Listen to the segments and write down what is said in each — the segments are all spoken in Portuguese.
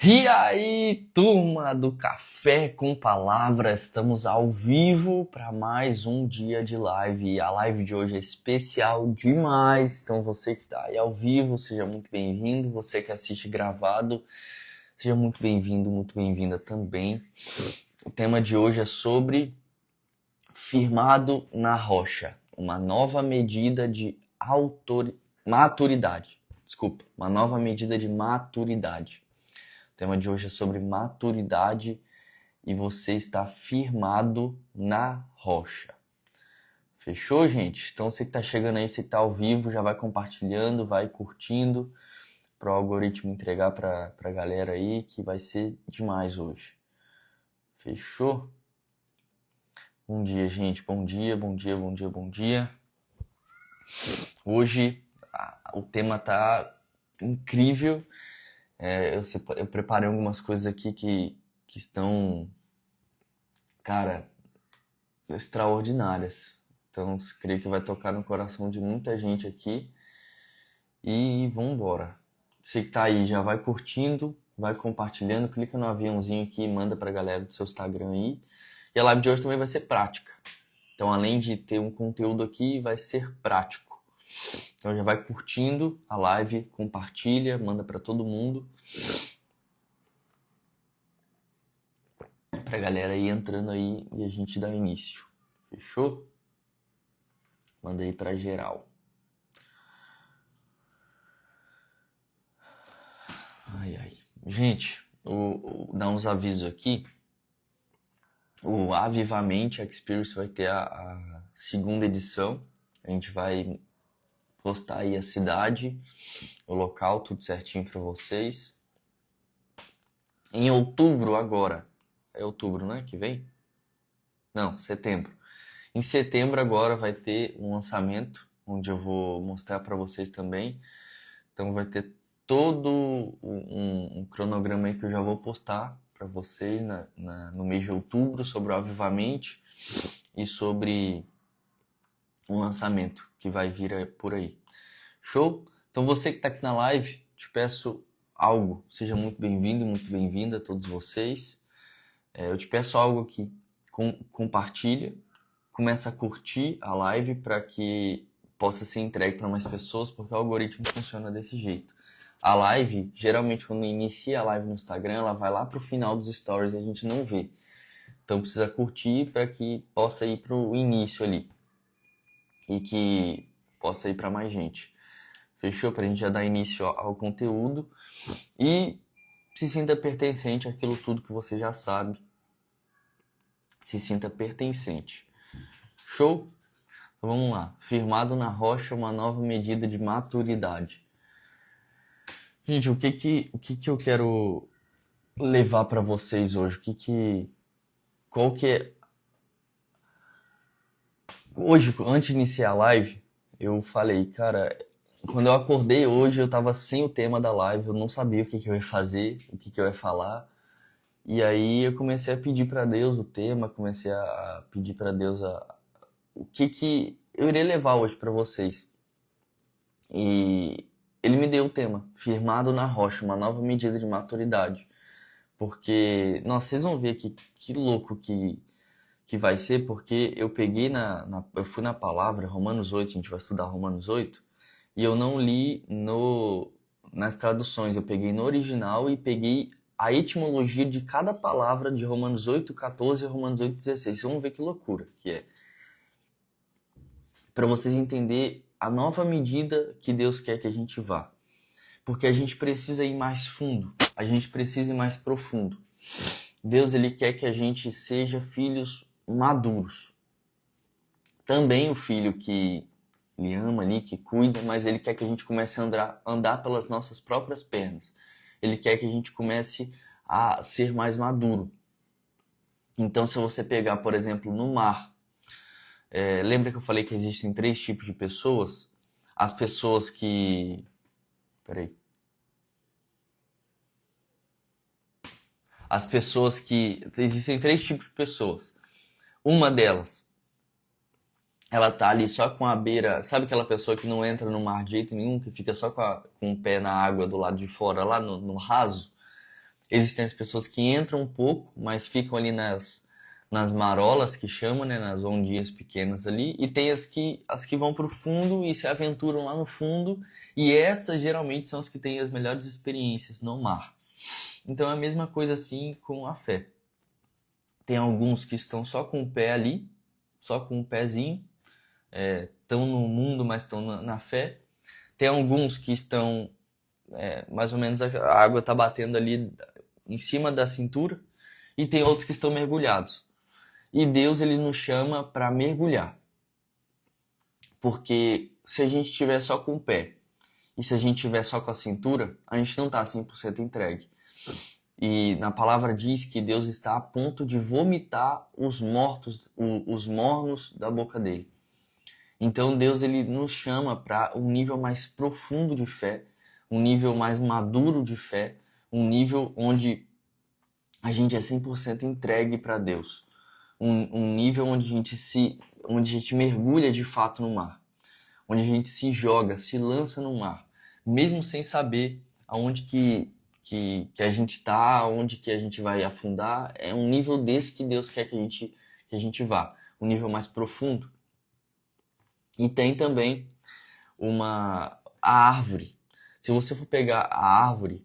E aí, turma do Café com Palavras, estamos ao vivo para mais um dia de live. E a live de hoje é especial demais. Então, você que está aí ao vivo, seja muito bem-vindo. Você que assiste gravado, seja muito bem-vindo, muito bem-vinda também. O tema de hoje é sobre firmado na rocha, uma nova medida de maturidade. Desculpa, uma nova medida de maturidade. O tema de hoje é sobre maturidade e você está firmado na rocha. Fechou, gente? Então você que está chegando aí, você que está ao vivo, já vai compartilhando, vai curtindo para o algoritmo entregar para a galera aí, que vai ser demais hoje. Fechou? Bom dia, gente. Bom dia, bom dia, bom dia, bom dia. Hoje o tema tá incrível. Eu preparei algumas coisas aqui que estão, cara, extraordinárias. Então, creio que vai tocar no coração de muita gente aqui. E vambora. Você que tá aí, já vai curtindo, vai compartilhando, clica no aviãozinho aqui e manda pra galera do seu Instagram aí. E a live de hoje também vai ser prática. Então, além de ter um conteúdo aqui, vai ser prático. Então já vai curtindo a live, compartilha, manda para todo mundo. Pra galera aí entrando aí e a gente dá início. Fechou? Manda aí pra geral. Ai, ai. Gente, dar uns avisos aqui. O Avivamente Experience vai ter a segunda edição. A gente vai postar aí a cidade, o local, tudo certinho para vocês. Em outubro agora, é outubro, né, que vem? Não, setembro. Em setembro agora vai ter um lançamento, onde eu vou mostrar para vocês também. Então vai ter todo um cronograma aí que eu já vou postar para vocês no mês de outubro sobre o Avivamente e sobre um lançamento que vai vir por aí. Show? Então você que está aqui na live, te peço algo. Seja muito bem-vindo e muito bem-vinda a todos vocês. Eu te peço algo aqui. Compartilha, começa a curtir a live para que possa ser entregue para mais pessoas, porque o algoritmo funciona desse jeito. A live, geralmente quando inicia a live no Instagram, ela vai lá para o final dos stories e a gente não vê. Então precisa curtir para que possa ir para o início ali e que possa ir para mais gente. Fechou? Para a gente já dar início ao conteúdo e se sinta pertencente àquilo tudo que você já sabe. Se sinta pertencente. Show? Então vamos lá. Firmado na rocha, uma nova medida de maturidade. Gente, o que eu quero levar para vocês hoje? Qual que é... Hoje, antes de iniciar a live, eu falei, cara, quando eu acordei hoje, eu tava sem o tema da live, eu não sabia o que eu ia fazer, o que eu ia falar. E aí eu comecei a pedir para Deus o tema, comecei a pedir para Deus o que eu iria levar hoje para vocês. E ele me deu o tema, firmado na rocha, uma nova medida de maturidade. Porque, nossa, vocês vão ver que louco que vai ser, porque eu peguei eu fui na palavra, Romanos 8, a gente vai estudar Romanos 8, e eu não li nas traduções, eu peguei no original e peguei a etimologia de cada palavra de Romanos 8:14 e Romanos 8:16. Vocês vão ver que loucura que é. Para vocês entenderem a nova medida que Deus quer que a gente vá. Porque a gente precisa ir mais fundo, a gente precisa ir mais profundo. Deus, ele quer que a gente seja filhos maduros. Também o filho que ele ama ali, que cuida, mas ele quer que a gente comece a andar pelas nossas próprias pernas. Ele quer que a gente comece a ser mais maduro. Então, se você pegar, por exemplo, no mar, lembra que eu falei que existem 3 tipos de pessoas? As pessoas que... Peraí. As pessoas que... Existem 3 tipos de pessoas. Uma delas, ela tá ali só com a beira... Sabe aquela pessoa que não entra no mar de jeito nenhum, que fica só com o pé na água do lado de fora, lá no raso? Existem as pessoas que entram um pouco, mas ficam ali nas marolas que chamam, né, nas ondinhas pequenas ali, e tem as que vão pro fundo e se aventuram lá no fundo, e essas geralmente são as que têm as melhores experiências no mar. Então é a mesma coisa assim com a fé. Tem alguns que estão só com o pé ali, só com o pezinho, estão no mundo, mas estão na fé. Tem alguns que estão, mais ou menos, a água está batendo ali em cima da cintura, e tem outros que estão mergulhados. E Deus, ele nos chama para mergulhar. Porque se a gente estiver só com o pé e se a gente estiver só com a cintura, a gente não está 100% entregue. E na palavra diz que Deus está a ponto de vomitar os mornos da boca dele. Então Deus, ele nos chama para um nível mais profundo de fé, um nível mais maduro de fé, um nível onde a gente é 100% entregue para Deus. Um nível onde a gente mergulha de fato no mar, onde a gente se joga, se lança no mar, mesmo sem saber aonde que a gente está, aonde que a gente vai afundar. É um nível desse que Deus quer que a gente vá, um nível mais profundo. E tem também a árvore. Se você for pegar a árvore,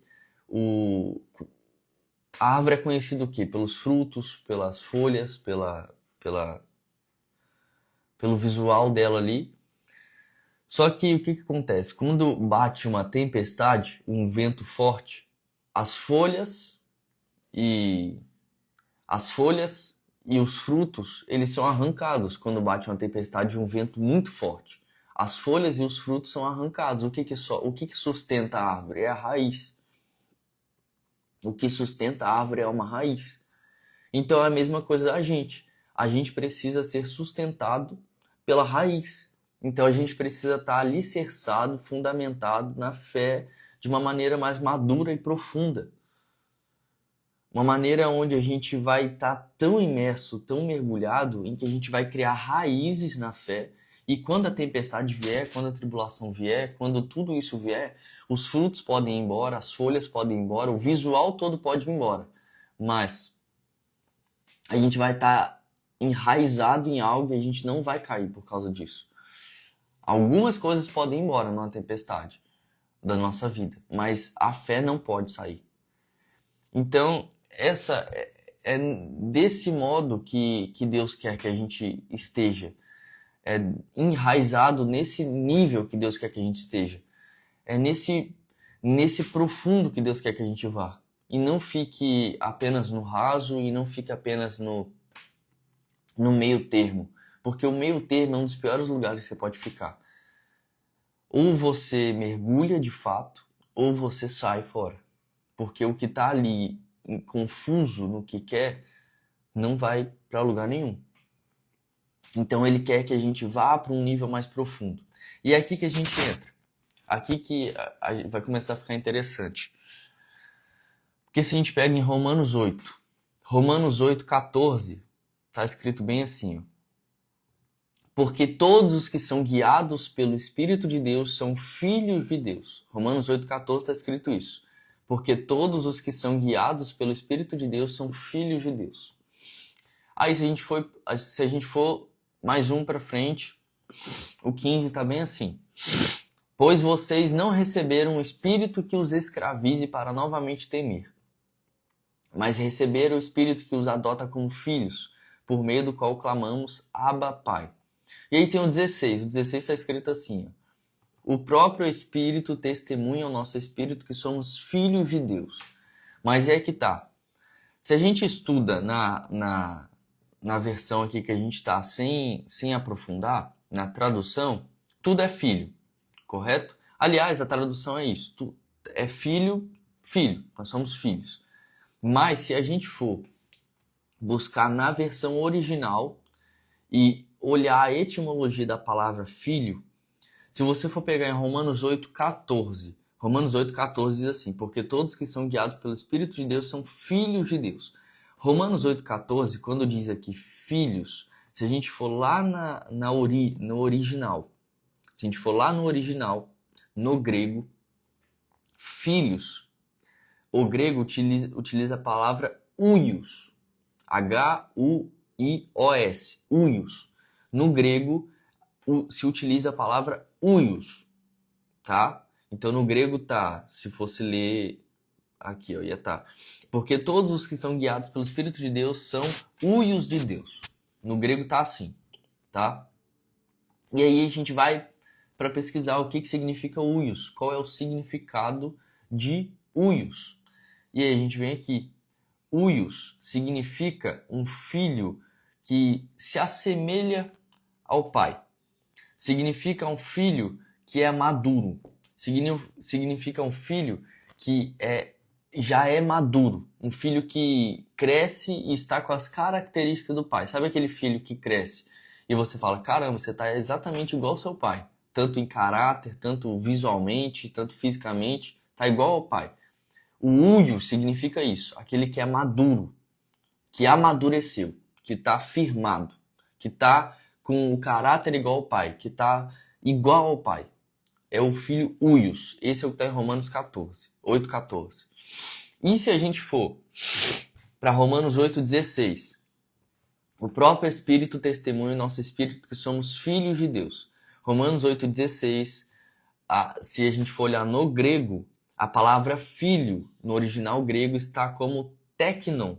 a árvore é conhecida o quê? Pelos frutos, pelas folhas, pelo visual dela ali. Só que o que acontece? Quando bate uma tempestade, um vento forte, as folhas e os frutos, eles são arrancados quando bate uma tempestade e um vento muito forte. As folhas e os frutos são arrancados. O que sustenta a árvore? É a raiz. O que sustenta a árvore é uma raiz. Então é a mesma coisa da gente. A gente precisa ser sustentado pela raiz. Então a gente precisa estar alicerçado, fundamentado na fé de uma maneira mais madura e profunda. Uma maneira onde a gente vai estar tão imerso, tão mergulhado, em que a gente vai criar raízes na fé. E quando a tempestade vier, quando a tribulação vier, quando tudo isso vier, os frutos podem ir embora, as folhas podem ir embora, o visual todo pode ir embora. Mas a gente vai estar enraizado em algo e a gente não vai cair por causa disso. Algumas coisas podem ir embora numa tempestade da nossa vida, mas a fé não pode sair. Então, essa é desse modo que Deus quer que a gente esteja. É enraizado nesse nível que Deus quer que a gente esteja. É nesse profundo que Deus quer que a gente vá. E não fique apenas no raso e não fique apenas no meio termo. Porque o meio termo é um dos piores lugares que você pode ficar. Ou você mergulha de fato, ou você sai fora. Porque o que está ali confuso no que quer, não vai para lugar nenhum. Então ele quer que a gente vá para um nível mais profundo. E é aqui que a gente entra. Aqui que vai começar a ficar interessante. Porque se a gente pega em Romanos 8:14, está escrito bem assim, ó. Porque todos os que são guiados pelo Espírito de Deus são filhos de Deus. Romanos 8:14 está escrito isso. Porque todos os que são guiados pelo Espírito de Deus são filhos de Deus. Aí se a gente for mais um para frente, o 15 está bem assim. Pois vocês não receberam um espírito que os escravize para novamente temer, mas receberam o espírito que os adota como filhos, por meio do qual clamamos, Abba, Pai. E aí tem o 16. O 16 está escrito assim, ó. O próprio Espírito testemunha ao nosso espírito que somos filhos de Deus. Mas é que tá. Se a gente estuda na versão aqui que a gente está sem aprofundar, na tradução, tudo é filho, correto? Aliás, a tradução é isso. É filho, nós somos filhos. Mas se a gente for buscar na versão original e olhar a etimologia da palavra filho, se você for pegar em Romanos 8:14, Romanos 8:14 diz assim, porque todos que são guiados pelo Espírito de Deus são filhos de Deus. Romanos 8:14, quando diz aqui filhos, se a gente for lá no original, se a gente for lá no original, no grego, filhos, o grego utiliza a palavra huios. H-U-I-O-S. Huios. No grego se utiliza a palavra huios, tá? Então no grego tá, se fosse ler aqui, ó, ia tá. Porque todos os que são guiados pelo Espírito de Deus são huios de Deus. No grego tá assim, tá? E aí a gente vai para pesquisar o que significa huios, qual é o significado de huios. E aí a gente vem aqui. Huios significa um filho que se assemelha ao pai. Significa um filho que é maduro. Significa um filho que já é maduro. Um filho que cresce e está com as características do pai. Sabe aquele filho que cresce e você fala, caramba, você está exatamente igual ao seu pai. Tanto em caráter, tanto visualmente, tanto fisicamente, está igual ao pai. O huio significa isso, aquele que é maduro, que amadureceu, que está firmado, que está com o caráter igual ao pai, que está igual ao pai. É o filho huios. Esse é o que está em Romanos 14, 8:14. E se a gente for para Romanos 8:16, o próprio Espírito testemunha em nosso espírito que somos filhos de Deus. Romanos 8:16, se a gente for olhar no grego, a palavra filho, no original grego, está como teknon.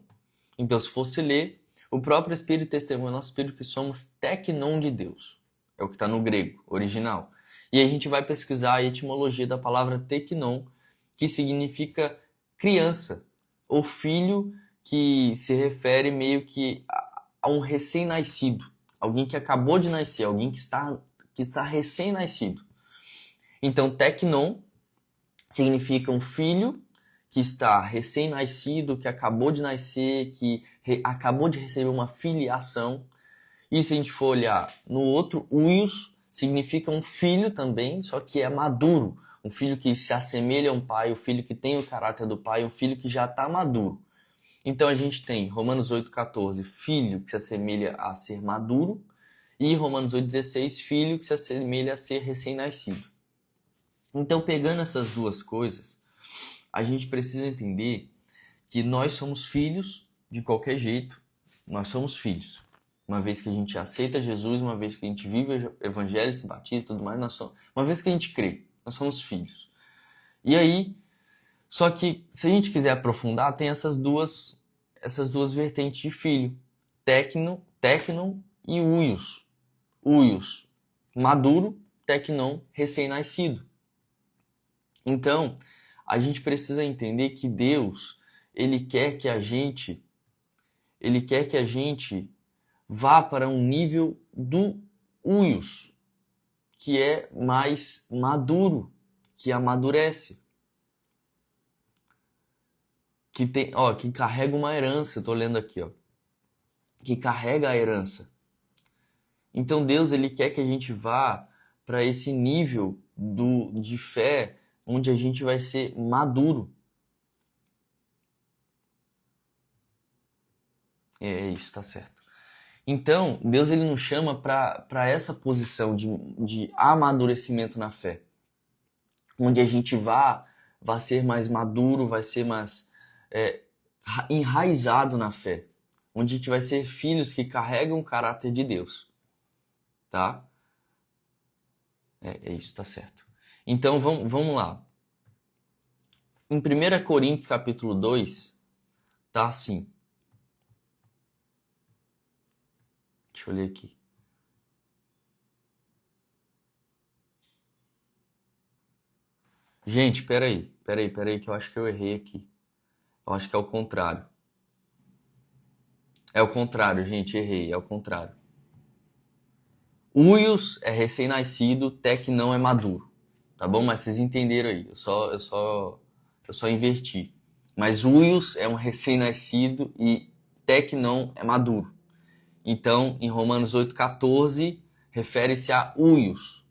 Então, se fosse ler, o próprio Espírito testemunha no nosso espírito que somos teknon de Deus. É o que está no grego, original. E aí a gente vai pesquisar a etimologia da palavra teknon, que significa criança, ou filho, que se refere meio que a um recém-nascido. Alguém que acabou de nascer, alguém que está recém-nascido. Então, teknon significa um filho que está recém-nascido, que acabou de nascer, que acabou de receber uma filiação. E se a gente for olhar no outro, huios significa um filho também, só que é maduro. Um filho que se assemelha a um pai, um filho que tem o caráter do pai, um filho que já está maduro. Então a gente tem Romanos 8:14, filho que se assemelha a ser maduro, e Romanos 8:16, filho que se assemelha a ser recém-nascido. Então, pegando essas duas coisas, a gente precisa entender que nós somos filhos de qualquer jeito. Nós somos filhos. Uma vez que a gente aceita Jesus, uma vez que a gente vive o evangelho, se batiza e tudo mais, uma vez que a gente crê, nós somos filhos. E aí, só que se a gente quiser aprofundar, tem essas duas vertentes de filho. Teknon e huios. Huios, maduro, teknon, recém-nascido. Então, a gente precisa entender que Deus, Ele quer que a gente vá para um nível do huios, que é mais maduro, que amadurece, que carrega uma herança. Eu tô lendo aqui, que carrega a herança. Então Deus, Ele quer que a gente vá para esse nível de fé, onde a gente vai ser maduro. É isso, tá certo. Então, Deus, Ele nos chama para essa posição de amadurecimento na fé. Onde a gente vá ser mais maduro, vai ser mais enraizado na fé. Onde a gente vai ser filhos que carregam o caráter de Deus. Tá? É isso, tá certo. Então, vamos lá. Em 1 Coríntios capítulo 2, tá assim. Deixa eu ler aqui. Gente, peraí, que eu acho que eu errei aqui. Eu acho que é o contrário. É o contrário, gente, errei, é o contrário. Huios é recém-nascido, teknon é maduro. Tá bom? Mas vocês entenderam aí. Eu só inverti. Mas huios é um recém-nascido e teknon é maduro. Então, em Romanos 8:14, refere-se a huios.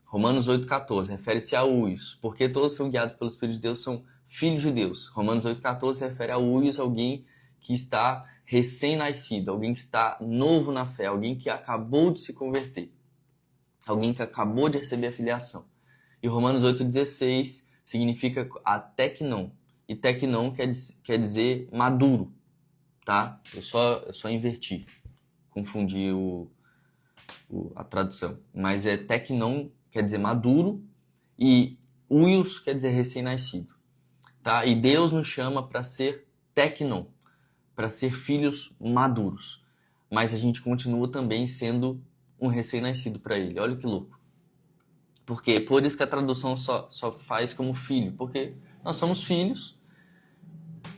Romanos 8:14 refere-se a huios. Porque todos são guiados pelo Espírito de Deus, são filhos de Deus. Romanos 8:14 refere a huios, alguém que está recém-nascido, alguém que está novo na fé, alguém que acabou de se converter, alguém que acabou de receber a filiação. E Romanos 8:16 significa a teknon, e teknon quer dizer maduro, tá? Eu só inverti, confundi a tradução. Mas teknon quer dizer maduro e huios quer dizer recém-nascido, tá? E Deus nos chama para ser teknon, para ser filhos maduros. Mas a gente continua também sendo um recém-nascido para Ele. Olha que louco. Porque por isso que a tradução só faz como filho. Porque nós somos filhos,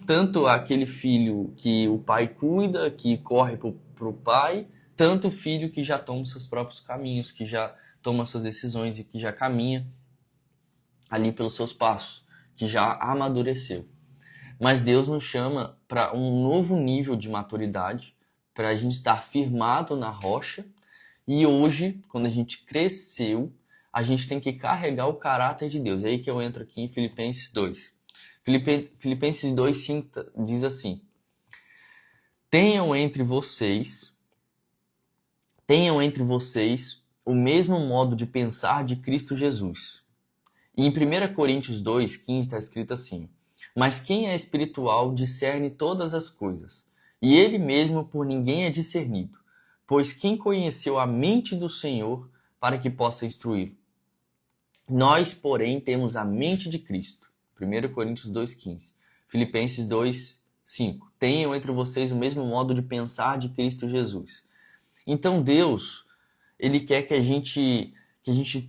tanto aquele filho que o pai cuida, que corre pro pai, tanto o filho que já toma seus próprios caminhos, que já toma suas decisões e que já caminha ali pelos seus passos, que já amadureceu. Mas Deus nos chama para um novo nível de maturidade, para a gente estar firmado na rocha. E hoje, quando a gente cresceu, a gente tem que carregar o caráter de Deus. É aí que eu entro aqui em Filipenses 2. Filipenses 2:5 diz assim: Tenham entre vocês o mesmo modo de pensar de Cristo Jesus. E em 1 Coríntios 2:15 está escrito assim: Mas quem é espiritual discerne todas as coisas, e ele mesmo por ninguém é discernido. Pois quem conheceu a mente do Senhor para que possa instruí-lo? Nós, porém, temos a mente de Cristo. 1 Coríntios 2:15. Filipenses 2:5. Tenham entre vocês o mesmo modo de pensar de Cristo Jesus. Então Deus, Ele quer que a gente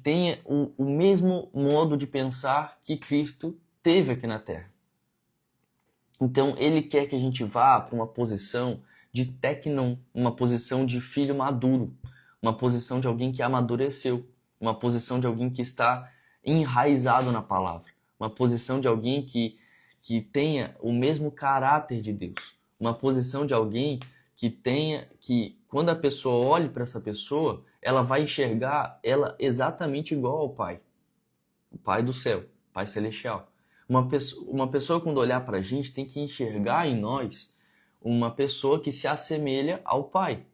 tenha o mesmo modo de pensar que Cristo teve aqui na Terra. Então Ele quer que a gente vá para uma posição de teknon, uma posição de filho maduro, uma posição de alguém que amadureceu, uma posição de alguém que está enraizado na palavra, uma posição de alguém que tenha o mesmo caráter de Deus, uma posição de alguém que quando a pessoa olhe para essa pessoa, ela vai enxergar ela exatamente igual ao Pai, o Pai do céu, Pai celestial. Uma pessoa quando olhar para a gente tem que enxergar em nós uma pessoa que se assemelha ao Pai.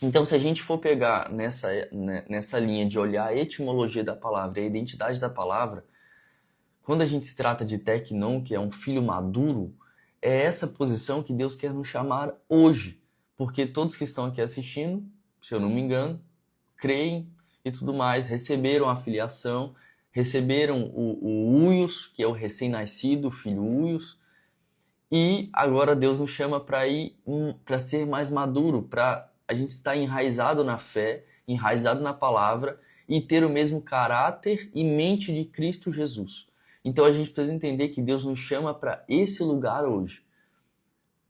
Então, se a gente for pegar nessa linha de olhar a etimologia da palavra e a identidade da palavra, quando a gente se trata de teknon, que é um filho maduro, é essa posição que Deus quer nos chamar hoje. Porque todos que estão aqui assistindo, se eu não me engano, creem e tudo mais, receberam a filiação, receberam o huios, que é o recém-nascido, o filho huios, e agora Deus nos chama para ser mais maduro, para a gente estar enraizado na fé, enraizado na palavra e ter o mesmo caráter e mente de Cristo Jesus. Então a gente precisa entender que Deus nos chama para esse lugar hoje,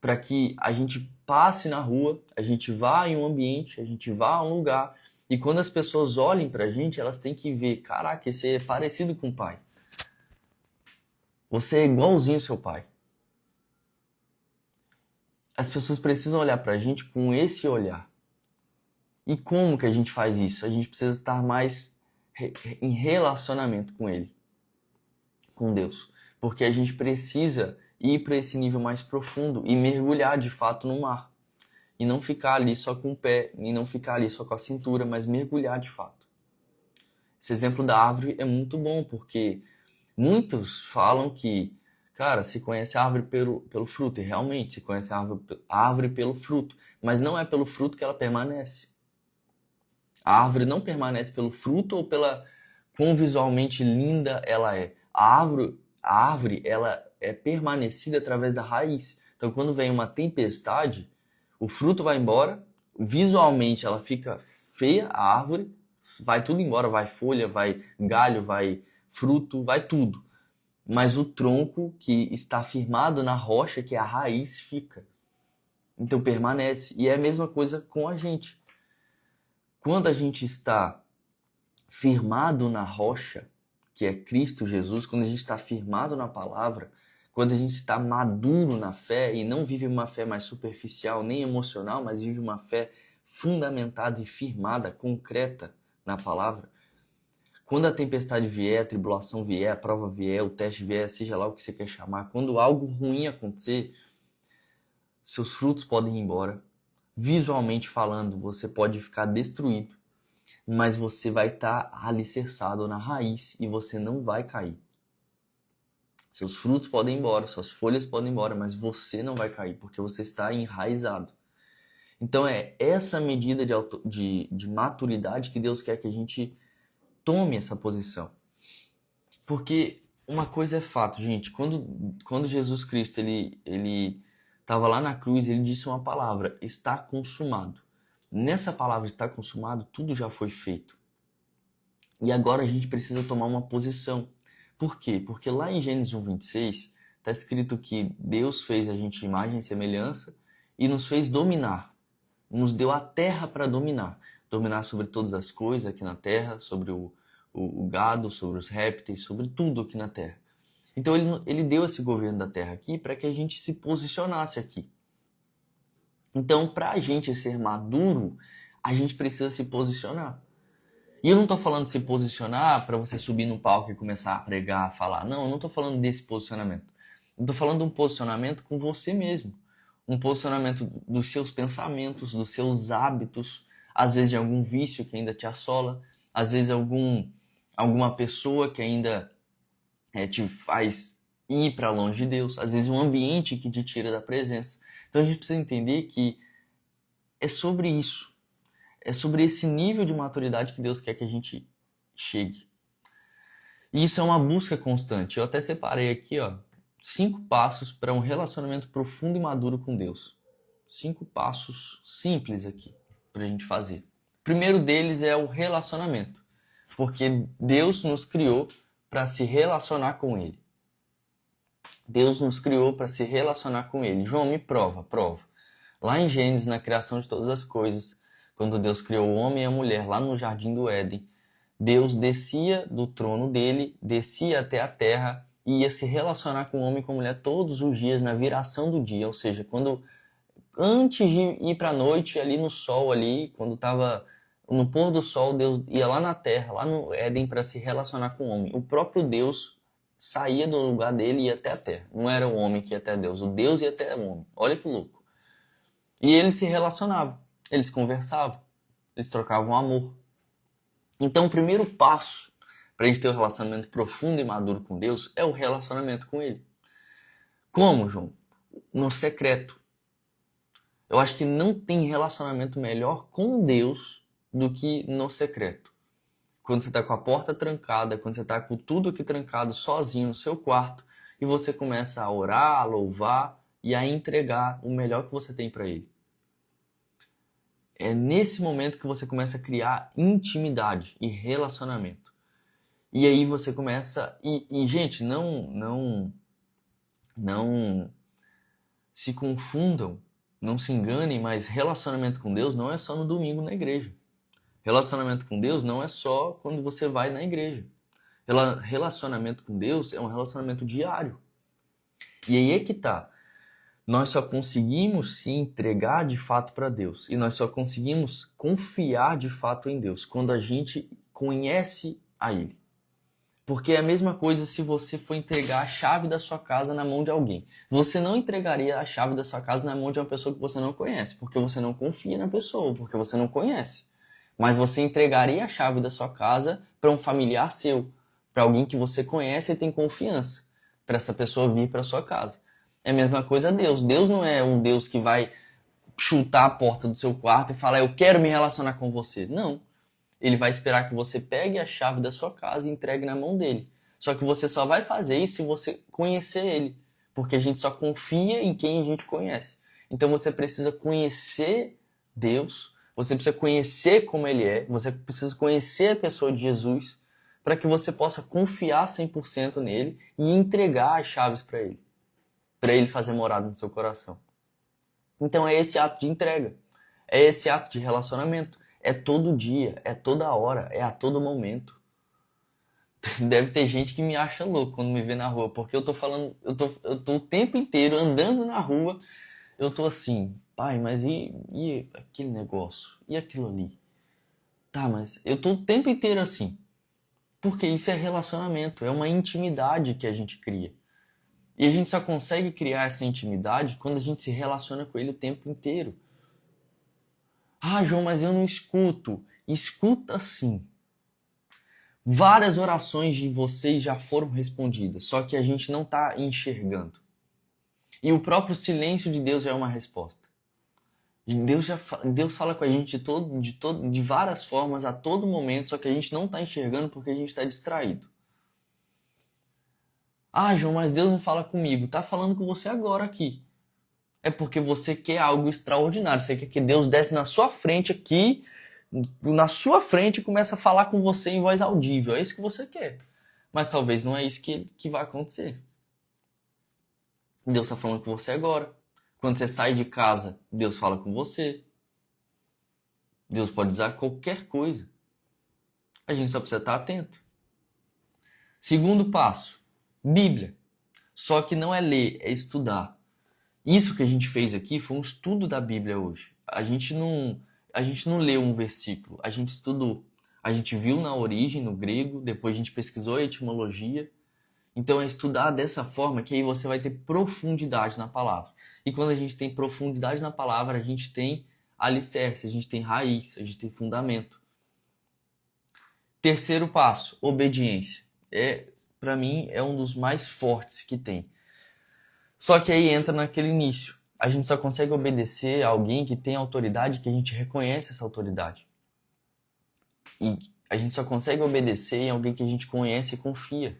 para que a gente passe na rua, a gente vá em um ambiente, a gente vá a um lugar e quando as pessoas olhem para a gente, elas têm que ver, caraca, esse é parecido com o pai. Você é igualzinho ao seu pai. As pessoas precisam olhar para a gente com esse olhar. E como que a gente faz isso? A gente precisa estar mais em relacionamento com Ele, com Deus. Porque a gente precisa ir para esse nível mais profundo e mergulhar de fato no mar. E não ficar ali só com o pé, e não ficar ali só com a cintura, mas mergulhar de fato. Esse exemplo da árvore é muito bom, porque muitos falam que, cara, se conhece a árvore pelo fruto, e realmente se conhece a árvore pelo fruto, mas não é pelo fruto que ela permanece. A árvore não permanece pelo fruto ou pela quão visualmente linda ela é. A árvore ela é permanecida através da raiz. Então, quando vem uma tempestade, o fruto vai embora, visualmente ela fica feia, a árvore, vai tudo embora, vai folha, vai galho, vai fruto, vai tudo. Mas o tronco que está firmado na rocha, que é a raiz, fica. Então permanece. E é a mesma coisa com a gente. Quando a gente está firmado na rocha, que é Cristo Jesus, quando a gente está firmado na palavra, quando a gente está maduro na fé e não vive uma fé mais superficial, nem emocional, mas vive uma fé fundamentada e firmada, concreta na palavra, quando a tempestade vier, a tribulação vier, a prova vier, o teste vier, seja lá o que você quer chamar, quando algo ruim acontecer, seus frutos podem ir embora. Visualmente falando, você pode ficar destruído, mas você vai estar alicerçado na raiz e você não vai cair. Seus frutos podem ir embora, suas folhas podem ir embora, mas você não vai cair, porque você está enraizado. Então é essa medida de maturidade que Deus quer que a gente tome essa posição. Porque uma coisa é fato, gente. Quando Jesus Cristo ele estava lá na cruz, ele disse uma palavra: está consumado. Nessa palavra está consumado, tudo já foi feito. E agora a gente precisa tomar uma posição. Por quê? Porque lá em Gênesis 1:26 está escrito que Deus fez a gente imagem e semelhança e nos fez dominar. Nos deu a terra para dominar. Dominar sobre todas as coisas aqui na terra, sobre o gado, sobre os répteis, sobre tudo aqui na terra. Então ele deu esse governo da terra aqui para que a gente se posicionasse aqui. Então, para a gente ser maduro, a gente precisa se posicionar. E eu não estou falando de se posicionar para você subir no palco e começar a pregar, a falar. Não, eu não estou falando desse posicionamento. Eu estou falando de um posicionamento com você mesmo. Um posicionamento dos seus pensamentos, dos seus hábitos, às vezes de algum vício que ainda te assola, às vezes alguma pessoa que ainda te faz ir para longe de Deus, às vezes um ambiente que te tira da presença. Então a gente precisa entender que é sobre isso. É sobre esse nível de maturidade que Deus quer que a gente chegue. E isso é uma busca constante. Eu até separei aqui, 5 passos para um relacionamento profundo e maduro com Deus. 5 passos simples aqui para a gente fazer. O primeiro deles é o relacionamento. Porque Deus nos criou para se relacionar com Ele. Deus nos criou para se relacionar com Ele. João, me prova. Lá em Gênesis, na criação de todas as coisas, quando Deus criou o homem e a mulher lá no Jardim do Éden, Deus descia do trono dele, descia até a terra e ia se relacionar com o homem e com a mulher todos os dias na viração do dia, ou seja, antes de ir para a noite, ali no sol, quando estava no pôr do sol, Deus ia lá na terra, lá no Éden, para se relacionar com o homem. O próprio Deus saía do lugar dele e ia até a terra. Não era o homem que ia até Deus, o Deus ia até o homem. Olha que louco. E eles se relacionavam, eles conversavam, eles trocavam amor. Então o primeiro passo para a gente ter um relacionamento profundo e maduro com Deus é o relacionamento com Ele. Como, João? No secreto. Eu acho que não tem relacionamento melhor com Deus do que no secreto. Quando você está com a porta trancada, quando você está com tudo aqui trancado, sozinho no seu quarto, e você começa a orar, a louvar e a entregar o melhor que você tem para Ele. É nesse momento que você começa a criar intimidade e relacionamento. E aí você começa... E gente, não se confundam, não se enganem, mas relacionamento com Deus não é só no domingo na igreja. Relacionamento com Deus não é só quando você vai na igreja. Relacionamento com Deus é um relacionamento diário. E aí é que tá. Nós só conseguimos se entregar de fato para Deus. E nós só conseguimos confiar de fato em Deus quando a gente conhece a Ele. Porque é a mesma coisa se você for entregar a chave da sua casa na mão de alguém. Você não entregaria a chave da sua casa na mão de uma pessoa que você não conhece, porque você não confia na pessoa, porque você não conhece. Mas você entregaria a chave da sua casa para um familiar seu, para alguém que você conhece e tem confiança, para essa pessoa vir para sua casa. É a mesma coisa a Deus. Deus não é um Deus que vai chutar a porta do seu quarto e falar: eu quero me relacionar com você. Não. Ele vai esperar que você pegue a chave da sua casa e entregue na mão dele. Só que você só vai fazer isso se você conhecer ele. Porque a gente só confia em quem a gente conhece. Então você precisa conhecer Deus, você precisa conhecer como ele é, você precisa conhecer a pessoa de Jesus para que você possa confiar 100% nele e entregar as chaves para ele fazer morada no seu coração. Então é esse ato de entrega, é esse ato de relacionamento. É todo dia, é toda hora, é a todo momento. Deve ter gente que me acha louco quando me vê na rua, porque eu tô falando, eu tô o tempo inteiro andando na rua, eu tô assim: pai, mas e aquele negócio? E aquilo ali? Tá, mas eu tô o tempo inteiro assim. Porque isso é relacionamento, é uma intimidade que a gente cria. E a gente só consegue criar essa intimidade quando a gente se relaciona com ele o tempo inteiro. Ah, João, mas eu não escuto. Escuta sim. Várias orações de vocês já foram respondidas, só que a gente não está enxergando. E o próprio silêncio de Deus já é uma resposta. Deus fala com a gente de várias formas, a todo momento, só que a gente não está enxergando porque a gente está distraído. Ah, João, mas Deus não fala comigo. Tá falando com você agora aqui. É porque você quer algo extraordinário. Você quer que Deus desce na sua frente aqui, na sua frente e comece a falar com você em voz audível. É isso que você quer. Mas talvez não é isso que vai acontecer. Deus está falando com você agora. Quando você sai de casa, Deus fala com você. Deus pode dizer qualquer coisa. A gente só precisa estar atento. Segundo passo, Bíblia. Só que não é ler, é estudar. Isso que a gente fez aqui foi um estudo da Bíblia hoje. A gente não leu um versículo, a gente estudou. A gente viu na origem, no grego, depois a gente pesquisou a etimologia. Então é estudar dessa forma que aí você vai ter profundidade na palavra. E quando a gente tem profundidade na palavra, a gente tem alicerce, a gente tem raiz, a gente tem fundamento. Terceiro passo, obediência. Para mim, é um dos mais fortes que tem. Só que aí entra naquele início. A gente só consegue obedecer a alguém que tem autoridade, que a gente reconhece essa autoridade. E a gente só consegue obedecer em alguém que a gente conhece e confia.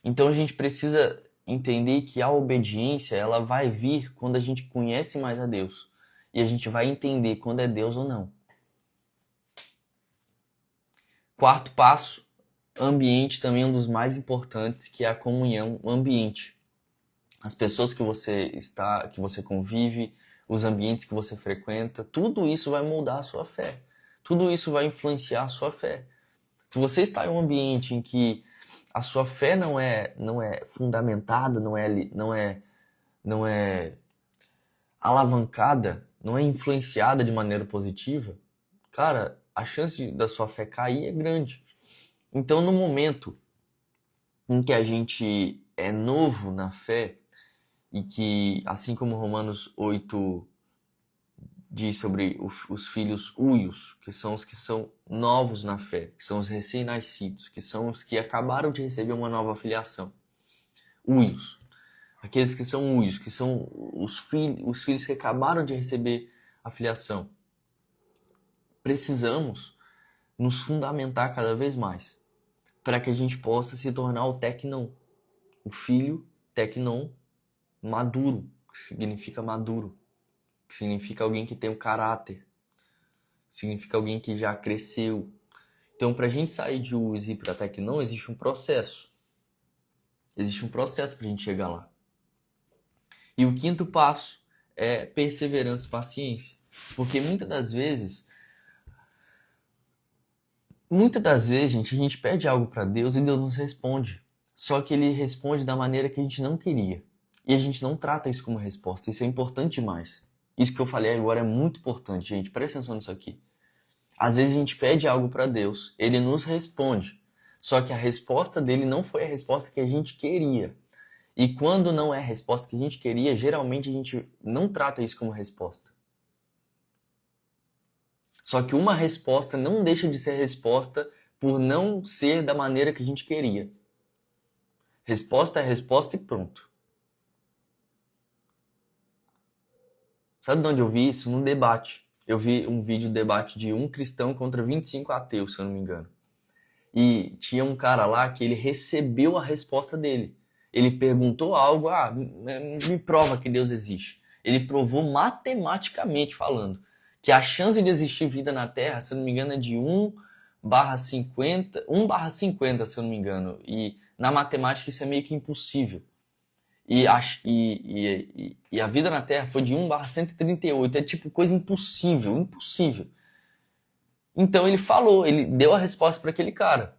Então a gente precisa entender que a obediência ela vai vir quando a gente conhece mais a Deus. E a gente vai entender quando é Deus ou não. Quarto passo, ambiente também é um dos mais importantes, que é a comunhão, o ambiente. As pessoas que você convive, os ambientes que você frequenta, tudo isso vai moldar a sua fé. Tudo isso vai influenciar a sua fé. Se você está em um ambiente em que a sua fé não é fundamentada, não é alavancada, não é influenciada de maneira positiva, cara, a chance da sua fé cair é grande. Então, no momento em que a gente é novo na fé, e que, assim como Romanos 8 diz sobre os filhos huios, que são os que são novos na fé, que são os recém-nascidos, que são os que acabaram de receber uma nova filiação. Huios. Aqueles que são huios, que são os filhos que acabaram de receber a filiação. Precisamos nos fundamentar cada vez mais para que a gente possa se tornar o teknon, o filho teknon maduro, que significa maduro, que significa alguém que tem um caráter, que significa alguém que já cresceu. Então, para a gente sair de huios e ir para teknon, existe um processo. Existe um processo para a gente chegar lá. E o quinto passo é perseverança e paciência. Porque muitas das vezes, gente, a gente pede algo para Deus e Deus nos responde. Só que Ele responde da maneira que a gente não queria. E a gente não trata isso como resposta. Isso é importante demais. Isso que eu falei agora é muito importante, gente. Presta atenção nisso aqui. Às vezes a gente pede algo para Deus, Ele nos responde. Só que a resposta dele não foi a resposta que a gente queria. E quando não é a resposta que a gente queria, geralmente a gente não trata isso como resposta. Só que uma resposta não deixa de ser resposta por não ser da maneira que a gente queria. Resposta é resposta e pronto. Sabe de onde eu vi isso? Num debate. Eu vi um vídeo de debate de um cristão contra 25 ateus, se eu não me engano. E tinha um cara lá que ele recebeu a resposta dele. Ele perguntou algo, me prova que Deus existe. Ele provou matematicamente falando que a chance de existir vida na Terra, se eu não me engano, é de 1/50, 1/50, se eu não me engano. E na matemática isso é meio que impossível. E a vida na Terra foi de 1/138. É tipo coisa impossível, impossível. Então ele deu a resposta para aquele cara.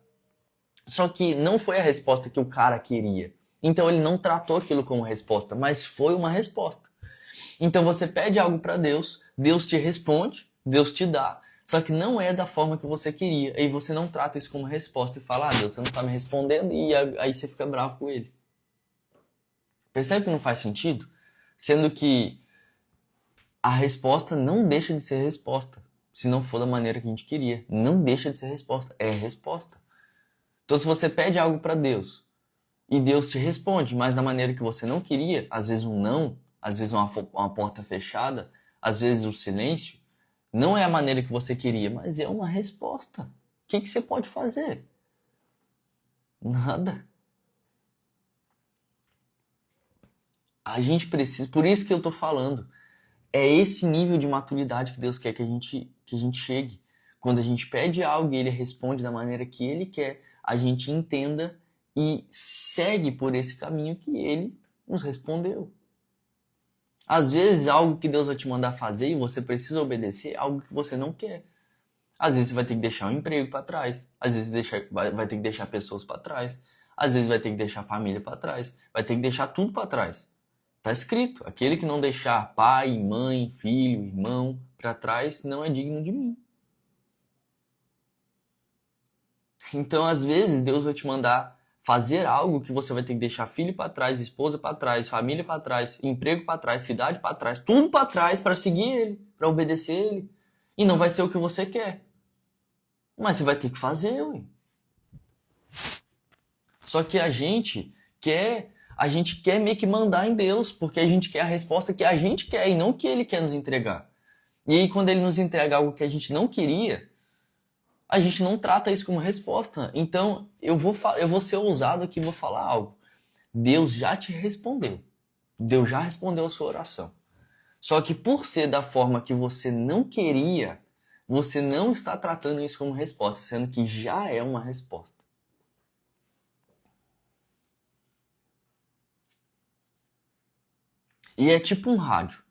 Só que não foi a resposta que o cara queria. Então ele não tratou aquilo como resposta, mas foi uma resposta. Então você pede algo para Deus, Deus te responde, Deus te dá, só que não é da forma que você queria. Aí você não trata isso como resposta e fala, Deus, você não está me respondendo, e aí você fica bravo com ele. Percebe que não faz sentido? Sendo que a resposta não deixa de ser resposta. se não for da maneira que a gente queria. Não deixa de ser resposta, é resposta. Então se você pede algo para Deus e Deus te responde, mas da maneira que você não queria, às vezes um não, às vezes uma porta fechada, às vezes o silêncio, não é a maneira que você queria, mas é uma resposta. O que você pode fazer? Nada. A gente precisa, por isso que eu tô falando, é esse nível de maturidade que Deus quer que a gente chegue. Quando a gente pede algo e Ele responde da maneira que Ele quer, a gente entenda e segue por esse caminho que Ele nos respondeu. Às vezes, algo que Deus vai te mandar fazer e você precisa obedecer é algo que você não quer. Às vezes, você vai ter que deixar um emprego para trás. Às vezes, vai ter que deixar pessoas para trás. Às vezes, vai ter que deixar a família para trás. Vai ter que deixar tudo para trás. Está escrito, aquele que não deixar pai, mãe, filho, irmão para trás não é digno de mim. Então, às vezes, Deus vai te mandar fazer algo que você vai ter que deixar filho para trás, esposa para trás, família para trás, emprego para trás, cidade para trás, tudo para trás para seguir Ele, para obedecer Ele. E não vai ser o que você quer. Mas você vai ter que fazer, ué. Só que a gente quer meio que mandar em Deus, porque a gente quer a resposta que a gente quer e não que Ele quer nos entregar. E aí quando Ele nos entrega algo que a gente não queria, a gente não trata isso como resposta. Então eu vou ser ousado aqui e vou falar algo. Deus já te respondeu. Deus já respondeu a sua oração. Só que por ser da forma que você não queria, você não está tratando isso como resposta, sendo que já é uma resposta. E é tipo um rádio.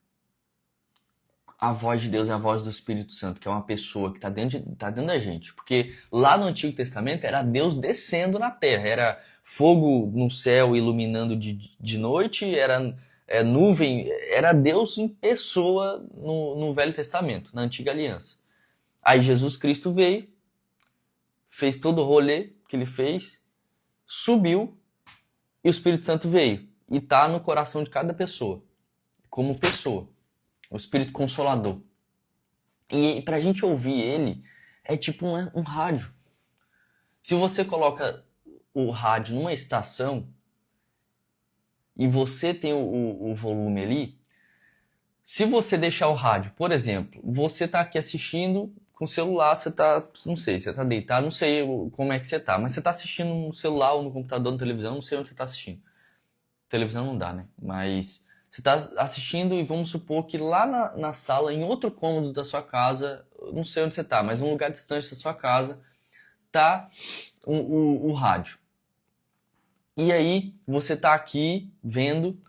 A voz de Deus é a voz do Espírito Santo, que é uma pessoa que está dentro da gente. Porque lá no Antigo Testamento era Deus descendo na terra. Era fogo no céu iluminando de noite, era nuvem. Era Deus em pessoa no Velho Testamento, na Antiga Aliança. Aí Jesus Cristo veio, fez todo o rolê que ele fez, subiu e o Espírito Santo veio. E está no coração de cada pessoa, como pessoa. O Espírito Consolador. E pra gente ouvir ele, é tipo um rádio. Se você coloca o rádio numa estação e você tem o volume ali, se você deixar o rádio, por exemplo, você tá aqui assistindo com o celular, você tá, não sei, você tá deitado, não sei como é que você tá, mas você tá assistindo no celular ou no computador, na televisão, não sei onde você tá assistindo. Televisão não dá, né? Mas você está assistindo e vamos supor que lá na sala, em outro cômodo da sua casa, não sei onde você está, mas um lugar distante da sua casa, tá o rádio. E aí você está aqui vendo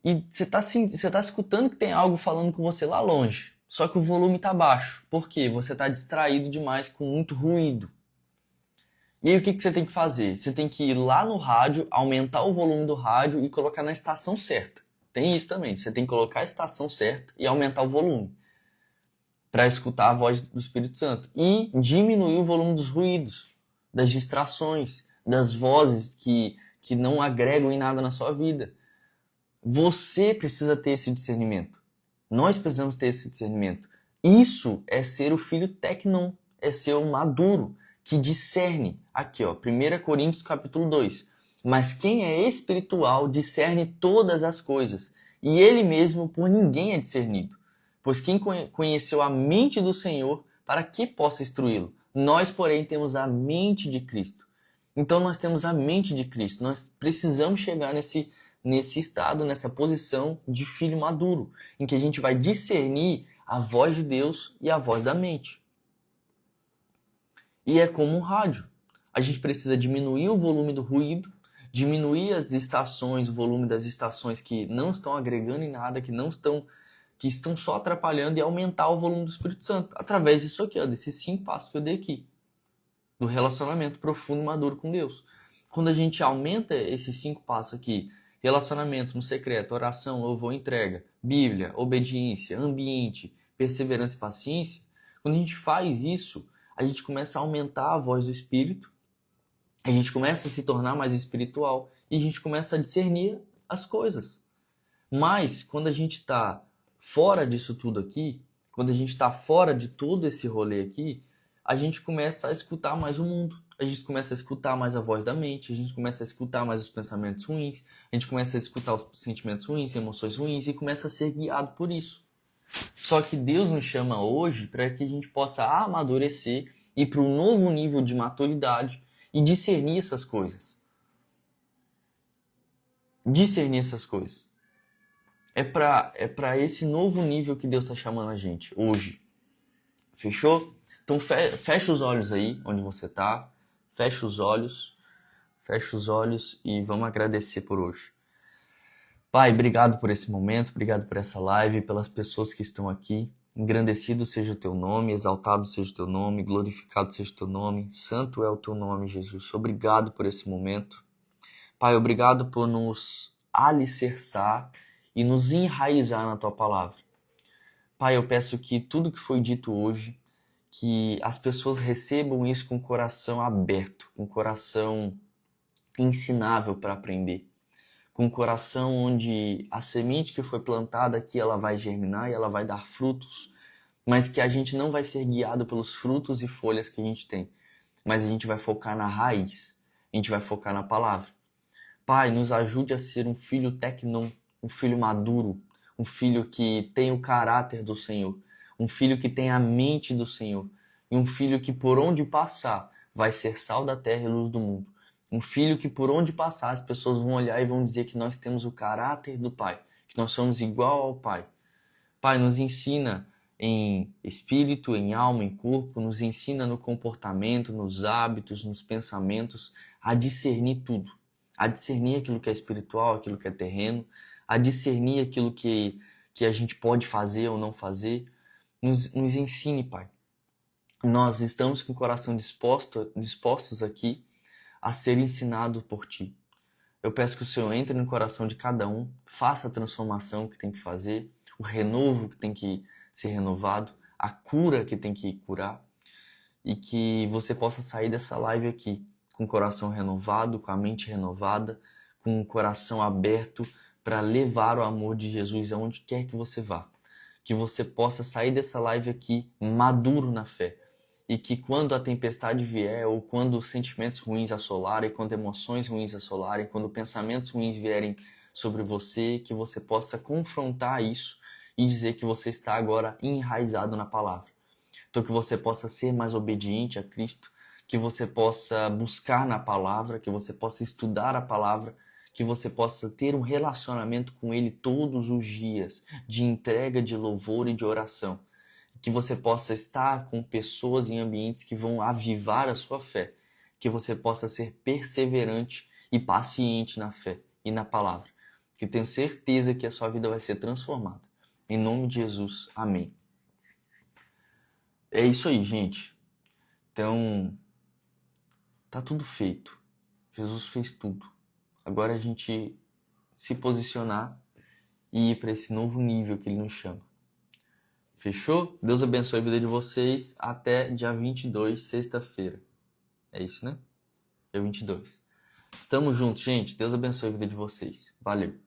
e você tá escutando que tem algo falando com você lá longe. Só que o volume está baixo. Por quê? Você está distraído demais com muito ruído. E aí o que você tem que fazer? Você tem que ir lá no rádio, aumentar o volume do rádio e colocar na estação certa. Tem isso também, você tem que colocar a estação certa e aumentar o volume para escutar a voz do Espírito Santo. E diminuir o volume dos ruídos, das distrações, das vozes que não agregam em nada na sua vida. Você precisa ter esse discernimento. Nós precisamos ter esse discernimento. Isso é ser o filho tecnon, é ser o maduro, que discerne. Aqui, ó, 1 Coríntios capítulo 2. Mas quem é espiritual discerne todas as coisas, e ele mesmo por ninguém é discernido. Pois quem conheceu a mente do Senhor, para que possa instruí-lo? Nós, porém, temos a mente de Cristo. Então nós temos a mente de Cristo. Nós precisamos chegar nesse estado, nessa posição de filho maduro, em que a gente vai discernir a voz de Deus e a voz da mente. E é como um rádio. A gente precisa diminuir o volume do ruído, diminuir as estações, o volume das estações que não estão agregando em nada, que estão só atrapalhando, e aumentar o volume do Espírito Santo através disso aqui, ó, desses 5 passos que eu dei aqui, do relacionamento profundo e maduro com Deus. Quando a gente aumenta esses 5 passos aqui, relacionamento no secreto, oração, louvor, entrega, Bíblia, obediência, ambiente, perseverança e paciência, quando a gente faz isso, a gente começa a aumentar a voz do Espírito, a gente começa a se tornar mais espiritual e a gente começa a discernir as coisas. Mas quando a gente está fora disso tudo aqui, quando a gente está fora de todo esse rolê aqui, a gente começa a escutar mais o mundo. A gente começa a escutar mais a voz da mente, a gente começa a escutar mais os pensamentos ruins, a gente começa a escutar os sentimentos ruins, emoções ruins e começa a ser guiado por isso. Só que Deus nos chama hoje para que a gente possa amadurecer, ir para um novo nível de maturidade e discernir essas coisas. Discernir essas coisas. É para esse novo nível que Deus está chamando a gente hoje. Fechou? Então fecha os olhos aí, onde você está. Fecha os olhos e vamos agradecer por hoje. Pai, obrigado por esse momento, obrigado por essa live, pelas pessoas que estão aqui. Engrandecido seja o teu nome, exaltado seja o teu nome, glorificado seja o teu nome, santo é o teu nome, Jesus. Obrigado por esse momento. Pai, obrigado por nos alicerçar e nos enraizar na tua palavra. Pai, eu peço que tudo que foi dito hoje, que as pessoas recebam isso com o coração aberto, com o coração ensinável para aprender, com um coração onde a semente que foi plantada aqui ela vai germinar e ela vai dar frutos, mas que a gente não vai ser guiado pelos frutos e folhas que a gente tem, mas a gente vai focar na raiz, a gente vai focar na palavra. Pai, nos ajude a ser um filho tecnon, um filho maduro, um filho que tem o caráter do Senhor, um filho que tem a mente do Senhor, e um filho que por onde passar vai ser sal da terra e luz do mundo. Um filho que por onde passar as pessoas vão olhar e vão dizer que nós temos o caráter do Pai, que nós somos igual ao Pai. Pai, nos ensina em espírito, em alma, em corpo, nos ensina no comportamento, nos hábitos, nos pensamentos, a discernir tudo. A discernir aquilo que é espiritual, aquilo que é terreno, a discernir aquilo que a gente pode fazer ou não fazer. Nos ensine, Pai. Nós estamos com o coração dispostos aqui a ser ensinado por Ti. Eu peço que o Senhor entre no coração de cada um, faça a transformação que tem que fazer, o renovo que tem que ser renovado, a cura que tem que curar, e que você possa sair dessa live aqui com o coração renovado, com a mente renovada, com o coração aberto para levar o amor de Jesus aonde quer que você vá. Que você possa sair dessa live aqui maduro na fé. E que quando a tempestade vier, ou quando sentimentos ruins assolarem, quando emoções ruins assolarem, quando pensamentos ruins vierem sobre você, que você possa confrontar isso e dizer que você está agora enraizado na palavra. Então que você possa ser mais obediente a Cristo, que você possa buscar na palavra, que você possa estudar a palavra, que você possa ter um relacionamento com Ele todos os dias, de entrega, de louvor e de oração. Que você possa estar com pessoas em ambientes que vão avivar a sua fé, que você possa ser perseverante e paciente na fé e na palavra, que tenho certeza que a sua vida vai ser transformada. Em nome de Jesus, amém. É isso aí, gente. Então, tá tudo feito. Jesus fez tudo. Agora a gente se posicionar e ir para esse novo nível que Ele nos chama. Fechou? Deus abençoe a vida de vocês até dia 22, sexta-feira. É isso, né? Dia 22. Estamos juntos, gente. Deus abençoe a vida de vocês. Valeu.